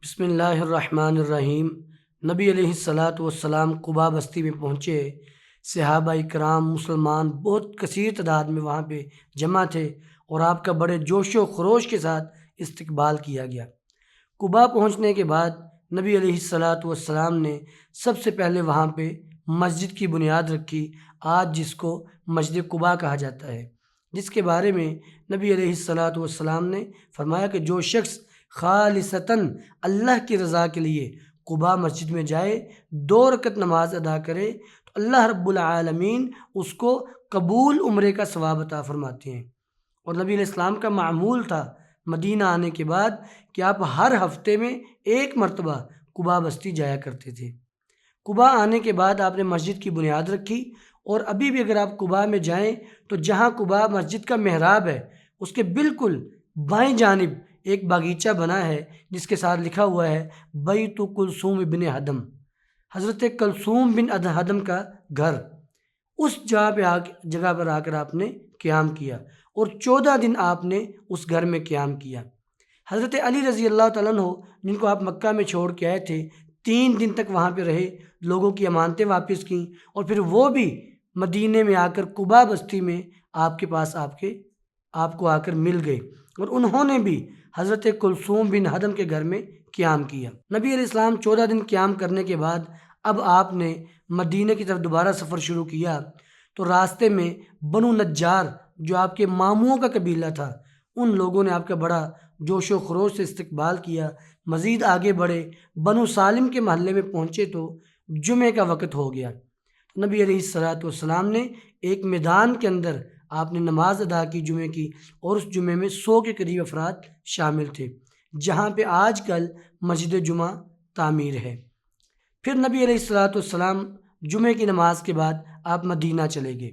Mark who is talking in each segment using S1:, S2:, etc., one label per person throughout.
S1: بسم اللہ الرحمن الرحیم۔ نبی علیہ الصلاۃ والسلام قباء بستی میں پہنچے۔ صحابہ کرام مسلمان بہت کثیر تعداد میں وہاں پہ جمع تھے اور آپ کا بڑے جوش و خروش کے ساتھ استقبال کیا گیا۔ قباء پہنچنے کے بعد نبی علیہ الصلاۃ والسلام نے سب سے پہلے وہاں پہ مسجد کی بنیاد رکھی، آج جس کو مسجد قباء کہا جاتا ہے، جس کے بارے میں نبی علیہ الصلاۃ والسلام نے فرمایا کہ جو شخص خالصتاً اللہ کی رضا کے لیے قباء مسجد میں جائے، 2 رکعت نماز ادا کرے تو اللہ رب العالمین اس کو قبول عمرے کا ثواب عطا فرماتے ہیں۔ اور نبی علیہ السلام کا معمول تھا مدینہ آنے کے بعد کہ آپ ہر ہفتے میں 1 مرتبہ قباء بستی جایا کرتے تھے۔ قباء آنے کے بعد آپ نے مسجد کی بنیاد رکھی، اور ابھی بھی اگر آپ قباء میں جائیں تو جہاں قباء مسجد کا محراب ہے اس کے بالکل بائیں جانب ایک باغیچہ بنا ہے جس کے ساتھ لکھا ہوا ہے بیت کلثوم بن ہدم، حضرت کلثوم بن ہدم کا گھر۔ اس جگہ پر آ کر آپ نے قیام کیا اور 14 دن آپ نے اس گھر میں قیام کیا۔ حضرت علی رضی اللہ تعالیٰ عنہ جن کو آپ مکہ میں چھوڑ کے آئے تھے، 3 دن تک وہاں پہ رہے، لوگوں کی امانتیں واپس کیں، اور پھر وہ بھی مدینے میں آ کر قباء بستی میں آپ کے پاس آپ کو آ کر مل گئے، اور انہوں نے بھی حضرت کلثوم بن ہدم کے گھر میں قیام کیا۔ نبی علیہ السلام 14 دن قیام کرنے کے بعد اب آپ نے مدینہ کی طرف دوبارہ سفر شروع کیا، تو راستے میں بنو نجار جو آپ کے ماموں کا قبیلہ تھا، ان لوگوں نے آپ کا بڑا جوش و خروش سے استقبال کیا۔ مزید آگے بڑھے، بنو سالم کے محلے میں پہنچے تو جمعے کا وقت ہو گیا۔ نبی علیہ الصلاۃ والسلام نے ایک میدان کے اندر آپ نے نماز ادا کی جمعے کی، اور اس جمعے میں 100 کے قریب افراد شامل تھے، جہاں پہ آج کل مسجد جمعہ تعمیر ہے۔ پھر نبی علیہ الصلاۃ والسلام جمعے کی نماز کے بعد آپ مدینہ چلے گئے۔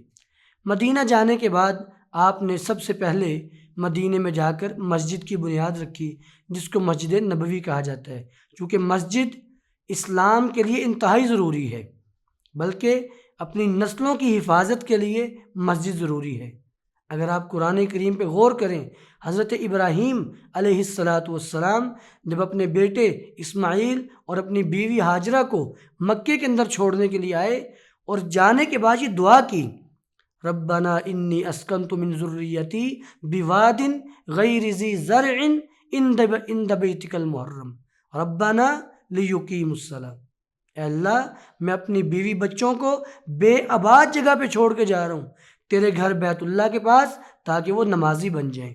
S1: مدینہ جانے کے بعد آپ نے سب سے پہلے مدینہ میں جا کر مسجد کی بنیاد رکھی، جس کو مسجد نبوی کہا جاتا ہے، چونکہ مسجد اسلام کے لیے انتہائی ضروری ہے، بلکہ اپنی نسلوں کی حفاظت کے لیے مسجد ضروری ہے۔ اگر آپ قرآن کریم پہ غور کریں، حضرت ابراہیم علیہ الصلاۃ والسلام جب اپنے بیٹے اسماعیل اور اپنی بیوی ہاجرہ کو مکے کے اندر چھوڑنے کے لیے آئے، اور جانے کے بعد یہ دعا کی، ربنا انی اسکنت من ذریتی بواد غیر ذی زرع عند بیتک المحرم ربنا لیقیموا الصلاۃ، اے اللہ میں اپنی بیوی بچوں کو بے آباد جگہ پہ چھوڑ کے جا رہا ہوں تیرے گھر بیت اللہ کے پاس، تاکہ وہ نمازی بن جائیں۔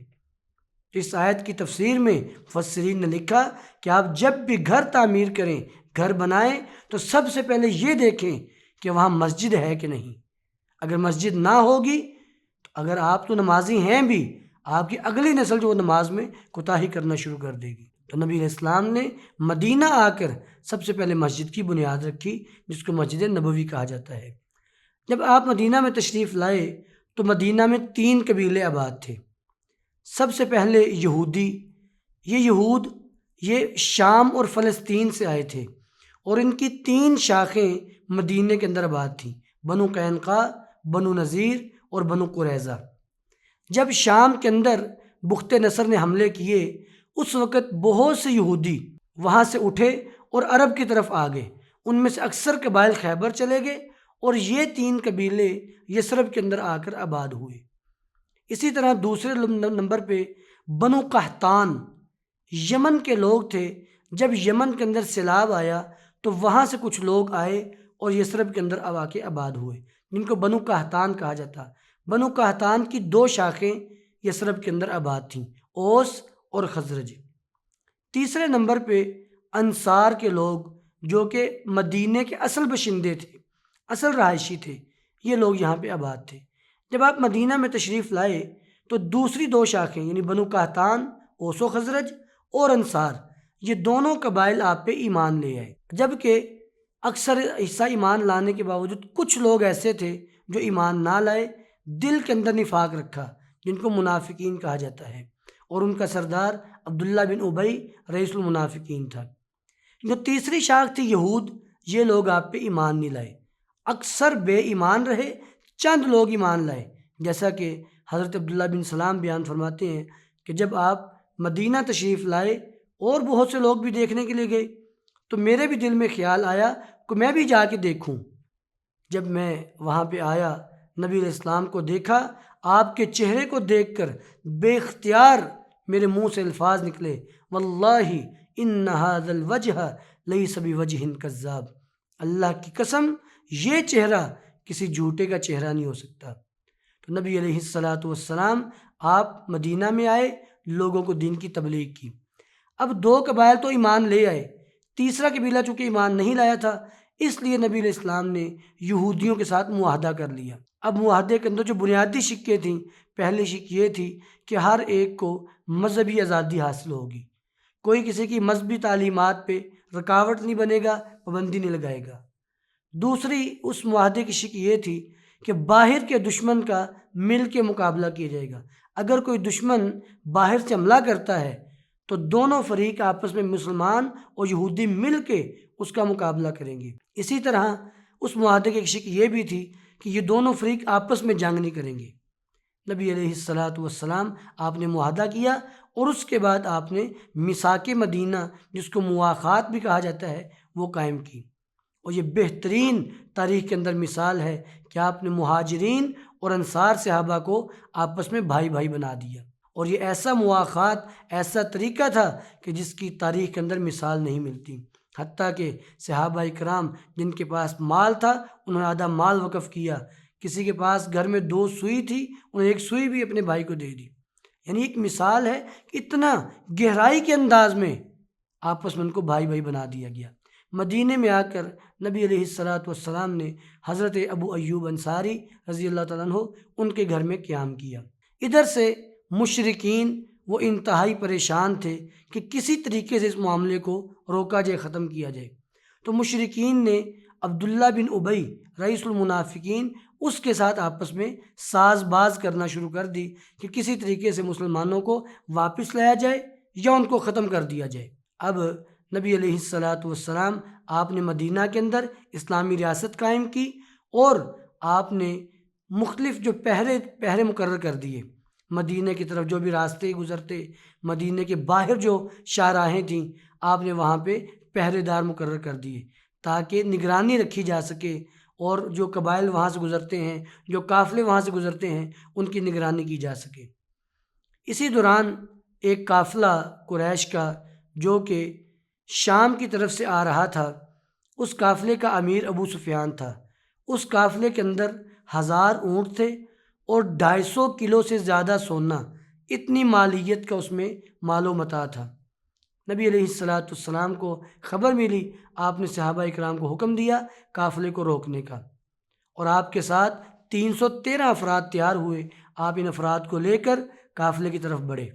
S1: اس آیت کی تفسیر میں مفسرین نے لکھا کہ آپ جب بھی گھر تعمیر کریں، گھر بنائیں، تو سب سے پہلے یہ دیکھیں کہ وہاں مسجد ہے کہ نہیں۔ اگر مسجد نہ ہوگی تو اگر آپ تو نمازی ہیں بھی، آپ کی اگلی نسل جو نماز میں کوتاہی کرنا شروع کر دے گی۔ تو نبی علیہ السلام نے مدینہ آ کر سب سے پہلے مسجد کی بنیاد رکھی، جس کو مسجد نبوی کہا جاتا ہے۔ جب آپ مدینہ میں تشریف لائے تو مدینہ میں 3 قبیلے آباد تھے۔ سب سے پہلے یہودی، یہ یہود یہ شام اور فلسطین سے آئے تھے، اور ان کی 3 شاخیں مدینہ کے اندر آباد تھیں، بنو قینقاع، بنو نذیر اور بنو قریظہ۔ جب شام کے اندر بخت نصر نے حملے کیے، اس وقت بہت سے یہودی وہاں سے اٹھے اور عرب کی طرف آ گئے، ان میں سے اکثر قبائل خیبر چلے گئے، اور یہ 3 قبیلے یثرب کے اندر آ کر آباد ہوئے۔ اسی طرح دوسرے نمبر پہ بنو قحطان، یمن کے لوگ تھے۔ جب یمن کے اندر سیلاب آیا تو وہاں سے کچھ لوگ آئے اور یثرب کے اندر آ کے آباد ہوئے، جن کو بنو قحطان کہا جاتا۔ بنو قحطان کی 2 شاخیں یثرب کے اندر آباد تھیں، اوس اور خزرج۔ تیسرے نمبر پہ انصار کے لوگ، جو کہ مدینے کے اصل باشندے تھے، اصل رہائشی تھے، یہ لوگ یہاں پہ آباد تھے۔ جب آپ مدینہ میں تشریف لائے تو دوسری 2 شاخیں یعنی بنو قحطان، اوس و خزرج اور انصار، یہ دونوں قبائل آپ پہ ایمان لے آئے، جبکہ اکثر حصہ ایمان لانے کے باوجود کچھ لوگ ایسے تھے جو ایمان نہ لائے، دل کے اندر نفاق رکھا، جن کو منافقین کہا جاتا ہے، اور ان کا سردار عبداللہ بن ابی رئیس المنافقین تھا۔ جو تیسری شاخ تھی یہود، یہ لوگ آپ پہ ایمان نہیں لائے، اکثر بے ایمان رہے، چند لوگ ایمان لائے، جیسا کہ حضرت عبداللہ بن سلام بیان فرماتے ہیں کہ جب آپ مدینہ تشریف لائے، اور بہت سے لوگ بھی دیکھنے کے لیے گئے، تو میرے بھی دل میں خیال آیا کہ میں بھی جا کے دیکھوں۔ جب میں وہاں پہ آیا، نبی علیہ السلام کو دیکھا، آپ کے چہرے کو دیکھ کر بے اختیار میرے منہ سے الفاظ نکلے، واللہ ان ھذا الوجہ لیس بوجہ کذاب، اللہ کی قسم یہ چہرہ کسی جھوٹے کا چہرہ نہیں ہو سکتا۔ تو نبی علیہ السلام آپ مدینہ میں آئے، لوگوں کو دین کی تبلیغ کی۔ اب 2 قبائل تو ایمان لے آئے، تیسرا قبیلہ چونکہ ایمان نہیں لایا تھا، اس لیے نبی علیہ السلام نے یہودیوں کے ساتھ معاہدہ کر لیا۔ اب معاہدے کے اندر جو بنیادی شقیں تھیں، پہلی شق یہ تھی کہ ہر ایک کو مذہبی آزادی حاصل ہوگی، کوئی کسی کی مذہبی تعلیمات پہ رکاوٹ نہیں بنے گا، پابندی نہیں لگائے گا۔ دوسری اس معاہدے کی شق یہ تھی کہ باہر کے دشمن کا مل کے مقابلہ کیا جائے گا۔ اگر کوئی دشمن باہر سے حملہ کرتا ہے تو دونوں فریق آپس میں مسلمان اور یہودی مل کے اس کا مقابلہ کریں گے۔ اسی طرح اس معاہدے کی ایک شق یہ بھی تھی کہ یہ دونوں فریق آپس میں جنگ نہیں کریں گے۔ نبی علیہ السلام آپ نے معاہدہ کیا، اور اس کے بعد آپ نے میثاق مدینہ، جس کو مواخات بھی کہا جاتا ہے، وہ قائم کی۔ اور یہ بہترین تاریخ کے اندر مثال ہے کہ آپ نے مہاجرین اور انصار صحابہ کو آپس میں بھائی بھائی بنا دیا، اور یہ ایسا مواخات، ایسا طریقہ تھا کہ جس کی تاریخ کے اندر مثال نہیں ملتی۔ حتیٰ کہ صحابہ کرام جن کے پاس مال تھا، انہوں نے آدھا مال وقف کیا، کسی کے پاس گھر میں 2 سوئی تھی، انہیں 1 سوئی بھی اپنے بھائی کو دے دی۔ یعنی ایک مثال ہے کہ اتنا گہرائی کے انداز میں آپس میں ان کو بھائی بھائی بنا دیا گیا۔ مدینے میں آ کر نبی علیہ السلام نے حضرت ابو ایوب انصاری رضی اللہ تعالیٰ عنہ ان کے گھر میں قیام کیا۔ ادھر سے مشرکین وہ انتہائی پریشان تھے کہ کسی طریقے سے اس معاملے کو روکا جائے، ختم کیا جائے۔ تو مشرکین نے عبداللہ بن ابی رئیس المنافقین، اس کے ساتھ آپس میں ساز باز کرنا شروع کر دی کہ کسی طریقے سے مسلمانوں کو واپس لایا جائے یا ان کو ختم کر دیا جائے۔ اب نبی علیہ السلام آپ نے مدینہ کے اندر اسلامی ریاست قائم کی، اور آپ نے مختلف جو پہرے مقرر کر دیے۔ مدینہ کی طرف جو بھی راستے گزرتے، مدینہ کے باہر جو شاہراہیں تھیں، آپ نے وہاں پہ پہرے دار مقرر کر دیے تاکہ نگرانی رکھی جا سکے، اور جو قبائل وہاں سے گزرتے ہیں، جو قافلے وہاں سے گزرتے ہیں، ان کی نگرانی کی جا سکے۔ اسی دوران ایک قافلہ قریش کا جو کہ شام کی طرف سے آ رہا تھا، اس قافلے کا امیر ابو سفیان تھا۔ اس قافلے کے اندر 1000 اونٹ تھے اور 250 کلو سے زیادہ سونا، اتنی مالیت کا اس میں مال و متاع تھا۔ نبی علیہ السلام کو خبر ملی، آپ نے صحابہ اکرام کو حکم دیا قافلے کو روکنے کا، اور آپ کے ساتھ 313 افراد تیار ہوئے۔ آپ ان افراد کو لے کر قافلے کی طرف بڑھے۔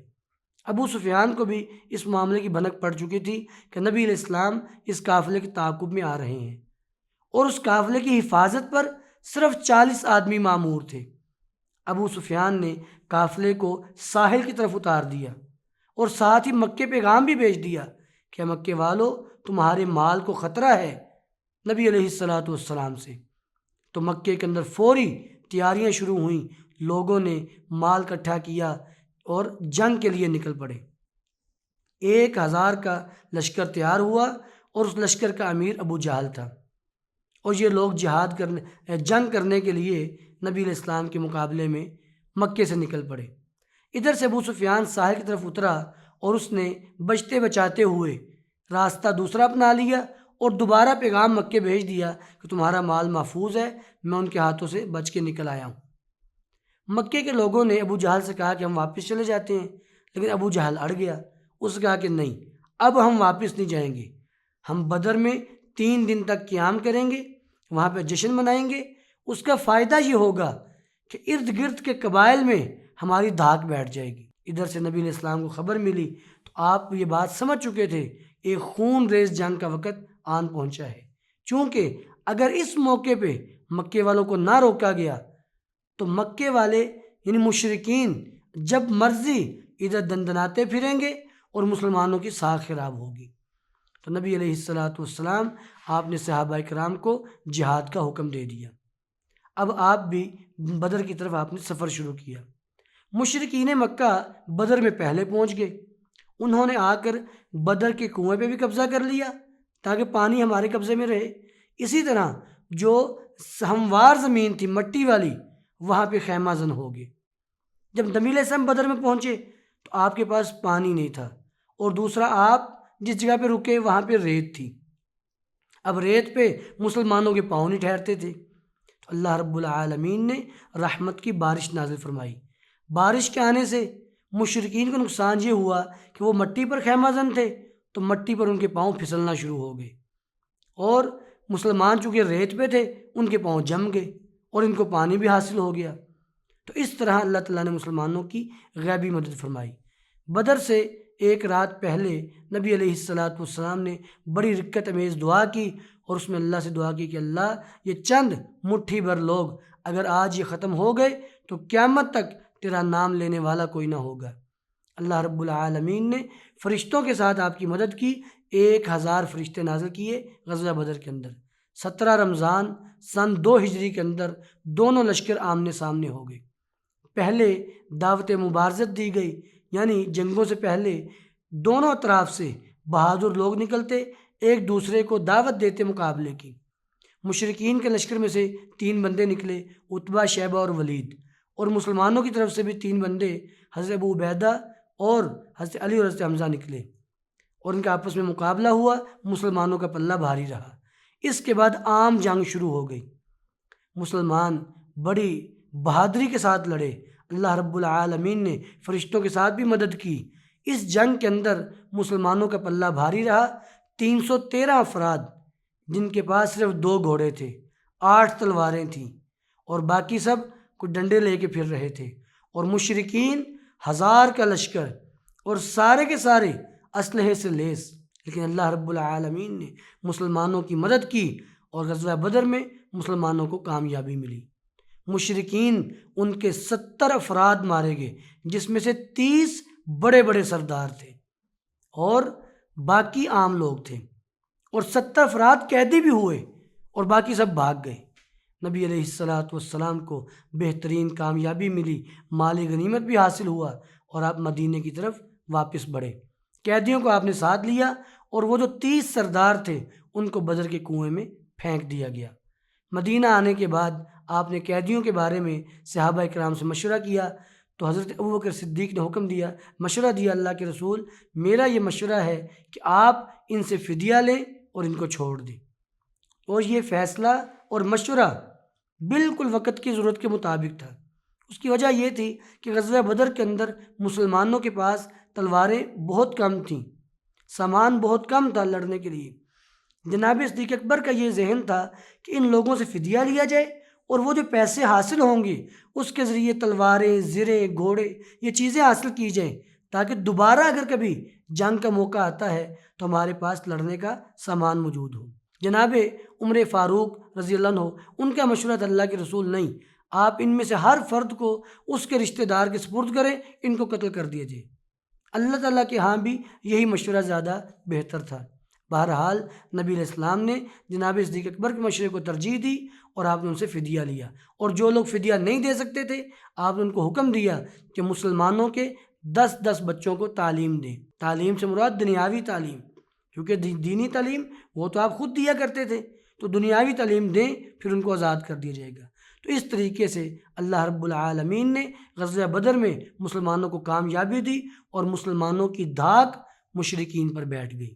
S1: ابو سفیان کو بھی اس معاملے کی بھنک پڑ چکی تھی کہ نبی علیہ السلام اس قافلے کے تعاقب میں آ رہے ہیں، اور اس قافلے کی حفاظت پر صرف 40 آدمی مامور تھے۔ ابو سفیان نے قافلے کو ساحل کی طرف اتار دیا، اور ساتھ ہی مکے پیغام بھی بھیج دیا کہ مکے والو، تمہارے مال کو خطرہ ہے نبی علیہ السلام سے۔ تو مکے کے اندر فوری تیاریاں شروع ہوئیں، لوگوں نے مال اکٹھا کیا اور جنگ کے لیے نکل پڑے۔ 1000 کا لشکر تیار ہوا، اور اس لشکر کا امیر ابو جہل تھا، اور یہ لوگ جنگ کرنے کے لیے نبی علیہ السلام کے مقابلے میں مکے سے نکل پڑے۔ ادھر سے ابو سفیان ساحل کی طرف اترا، اور اس نے بچتے بچاتے ہوئے راستہ دوسرا اپنا لیا، اور دوبارہ پیغام مکے بھیج دیا کہ تمہارا مال محفوظ ہے، میں ان کے ہاتھوں سے بچ کے نکل آیا ہوں۔ مکے کے لوگوں نے ابو جہل سے کہا کہ ہم واپس چلے جاتے ہیں، لیکن ابو جہل اڑ گیا۔ اس نے کہا کہ نہیں، اب ہم واپس نہیں جائیں گے، ہم بدر میں 3 دن تک قیام کریں گے، وہاں پہ جشن منائیں گے۔ اس کا فائدہ یہ ہوگا کہ ارد گرد کے قبائل میں ہماری دھاک بیٹھ جائے گی۔ ادھر سے نبی علیہ السلام کو خبر ملی تو آپ یہ بات سمجھ چکے تھے، ایک خون ریز جنگ کا وقت آن پہنچا ہے۔ چونکہ اگر اس موقع پہ مکے والوں کو نہ روکا گیا تو مکے والے یعنی مشرکین جب مرضی ادھر دندناتے پھریں گے، اور مسلمانوں کی ساکھ خراب ہوگی۔ تو نبی علیہ السلام آپ نے صحابہ کرام کو جہاد کا حکم دے دیا۔ اب آپ بھی بدر کی طرف آپ نے سفر شروع کیا۔ مشرکین مکہ بدر میں پہلے پہنچ گئے، انہوں نے آ کر بدر کے کنویں پہ بھی قبضہ کر لیا تاکہ پانی ہمارے قبضے میں رہے۔ اسی طرح جو ہموار زمین تھی مٹی والی وہاں پہ خیمہ زن ہو گئے۔ جب نبی علیہ السلام بدر میں پہنچے تو آپ کے پاس پانی نہیں تھا، اور دوسرا آپ جس جگہ پہ رکے وہاں پہ ریت تھی۔ اب ریت پہ مسلمانوں کے پاؤں نہیں ٹھہرتے تھے، تو اللہ رب العالمین نے رحمت کی بارش نازل فرمائی۔ بارش کے آنے سے مشرکین کو نقصان یہ ہوا کہ وہ مٹی پر خیمہ زن تھے تو مٹی پر ان کے پاؤں پھسلنا شروع ہو گئے، اور مسلمان چونکہ ریت پہ تھے ان کے پاؤں جم گئے اور ان کو پانی بھی حاصل ہو گیا۔ تو اس طرح اللہ تعالیٰ نے مسلمانوں کی غیبی مدد فرمائی۔ بدر سے ایک رات پہلے نبی علیہ السلام نے بڑی رکت امیز دعا کی، اور اس میں اللہ سے دعا کی کہ اللہ یہ چند مٹھی بھر لوگ اگر آج یہ ختم ہو گئے تو قیامت تک تیرا نام لینے والا کوئی نہ ہوگا۔ اللہ رب العالمین نے فرشتوں کے ساتھ آپ کی مدد کی، 1000 فرشتے نازل کیے غزوہ بدر کے اندر۔ 17 رمضان سن 2 ہجری کے اندر دونوں لشکر آمنے سامنے ہو گئے۔ پہلے دعوت مبارزت دی گئی، یعنی جنگوں سے پہلے دونوں اطراف سے بہادر لوگ نکلتے، ایک دوسرے کو دعوت دیتے مقابلے کی۔ مشرکین کے لشکر میں سے 3 بندے نکلے، عتبہ، شیبہ اور ولید، اور مسلمانوں کی طرف سے بھی 3 بندے حضرت ابو عبیدہ اور حضرت علی اور حضرت حمزہ نکلے، اور ان کا آپس میں مقابلہ ہوا۔ مسلمانوں کا پلہ بھاری رہا۔ اس کے بعد عام جنگ شروع ہو گئی۔ مسلمان بڑی بہادری کے ساتھ لڑے، اللہ رب العالمین نے فرشتوں کے ساتھ بھی مدد کی۔ اس جنگ کے اندر مسلمانوں کا پلہ بھاری رہا۔ 313 افراد جن کے پاس صرف 2 گھوڑے تھے، 8 تلواریں تھیں، اور باقی سب کچھ ڈنڈے لے کے پھر رہے تھے، اور مشرکین 1000 کا لشکر، اور سارے کے سارے اسلحے سے لیس۔ لیکن اللہ رب العالمین نے مسلمانوں کی مدد کی، اور غزوہ بدر میں مسلمانوں کو کامیابی ملی۔ مشرکین ان کے 70 افراد مارے گئے، جس میں سے 30 بڑے بڑے سردار تھے اور باقی عام لوگ تھے، اور 70 افراد قیدی بھی ہوئے، اور باقی سب بھاگ گئے۔ نبی علیہ السلام کو بہترین کامیابی ملی، مالی غنیمت بھی حاصل ہوا، اور آپ مدینے کی طرف واپس بڑھے۔ قیدیوں کو آپ نے ساتھ لیا، اور وہ جو 30 سردار تھے ان کو بدر کے کنویں میں پھینک دیا گیا۔ مدینہ آنے کے بعد آپ نے قیدیوں کے بارے میں صحابہ کرام سے مشورہ کیا، تو حضرت ابوبکر صدیق نے حکم دیا، مشورہ دیا، اللہ کے رسول میرا یہ مشورہ ہے کہ آپ ان سے فدیہ لیں اور ان کو چھوڑ دیں۔ اور یہ فیصلہ اور مشورہ بالکل وقت کی ضرورت کے مطابق تھا۔ اس کی وجہ یہ تھی کہ غزوہ بدر کے اندر مسلمانوں کے پاس تلواریں بہت کم تھیں، سامان بہت کم تھا لڑنے کے لیے۔ جناب صدیق اکبر کا یہ ذہن تھا کہ ان لوگوں سے فدیہ لیا جائے، اور وہ جو پیسے حاصل ہوں گے اس کے ذریعے تلواریں، زرے، گھوڑے، یہ چیزیں حاصل کی جائیں، تاکہ دوبارہ اگر کبھی جنگ کا موقع آتا ہے تو ہمارے پاس لڑنے کا سامان موجود ہو۔ جناب عمر فاروق رضی اللہ عنہ ان کا مشورہ تھا، اللہ کے رسول نہیں، آپ ان میں سے ہر فرد کو اس کے رشتہ دار کے سپرد کریں، ان کو قتل کر دیا جائے۔ اللہ تعالیٰ کے ہاں بھی یہی مشورہ زیادہ بہتر تھا۔ بہرحال نبی علیہ السلام نے جناب صدیق اکبر کے مشورے کو ترجیح دی، اور آپ نے ان سے فدیہ لیا، اور جو لوگ فدیہ نہیں دے سکتے تھے آپ نے ان کو حکم دیا کہ مسلمانوں کے 10 بچوں کو تعلیم دیں۔ تعلیم سے مراد دنیاوی تعلیم، کیونکہ دینی تعلیم وہ تو آپ خود دیا کرتے تھے، تو دنیاوی تعلیم دیں، پھر ان کو آزاد کر دیا جائے گا۔ تو اس طریقے سے اللہ رب العالمین نے غزوہ بدر میں مسلمانوں کو کامیابی دی، اور مسلمانوں کی دھاک مشرکین پر بیٹھ گئی۔